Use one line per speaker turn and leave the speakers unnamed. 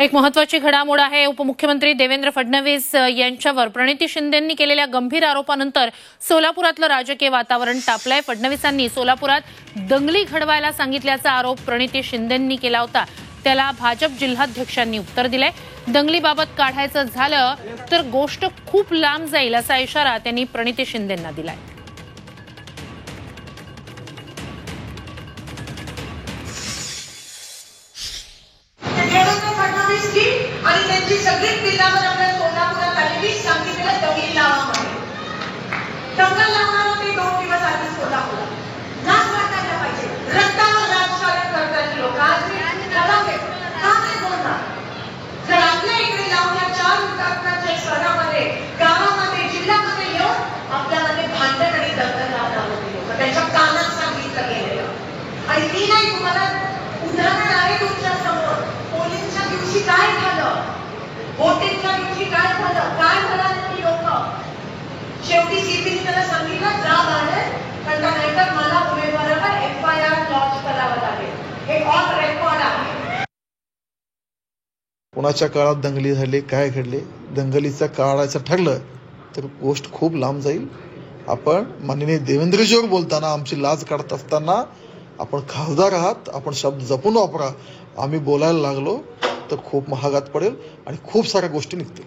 एक महत्त्वाची घडामोड आहे। उपमुख्यमंत्री देवेंद्र फडणवीस यांच्यावर प्रणिती शिंदेंनी केलेल्या गंभीर आरोपानंतर सोलापुरातलं राजकीय वातावरण तापलंय। फडणवीसांनी सोलापुरात दंगली घडवायला सांगितल्याचा आरोप प्रणिती शिंदेंनी केला होता, त्याला भाजप जिल्हाध्यक्षांनी उत्तर दिलंय। दंगलीबाबत काढायचं झालं तर गोष्ट खूप लांब जाईल असा इशारा त्यांनी प्रणिती शिंदेंना दिलाय।
आणि त्यांची सगळी पिल्लावर आपल्या सोलापुरात आलेली सांगितलेलं दंगली लावामध्ये दंगल लावणार होते 2 दिवस आधी सोलापुरात। लाज वाटायला पाहिजे, रक्तावर राजकारण करतात लोक। आज मी बोलावे का नाही बोलणार? जर आपल्या इकडे लावल्या 4 हुतात्म्यांच्या शहरामध्ये, गावामध्ये, जिल्ह्यामध्ये येऊन आपल्यामध्ये भांडण आणि दंगल लावणार होते लोक, त्यांच्या कानात सांगितलं गेलेलं। आणि मी नाही, तुम्हाला उदाहरण आहे तुमच्या समोर। पोलिसांच्या दिवशी काय झालं, वोटिंगच्या दिवशी काय झालं, काय झालं की लोक शेवटी सीपीने त्याला सांगितलं जा बाहेर, कारण नाहीतर मला उमेदवाराला FIR लॉन्च करावं लागेल। हे ऑन रेकॉर्ड आहे।
कोणाच्या काळात दंगली झाली, काय घडले, दंगलीचा काढायचं ठरलं तर गोष्ट खूप लांब जाईल। आपण माननीय देवेंद्रजीवर बोलताना, आमची लाज काढत असताना आपण खासदार आहात, आपण शब्द जपून वापरा। आम्ही बोलायला लागलो तर खूप महागात पडेल आणि खूप साऱ्या गोष्टी निघतील।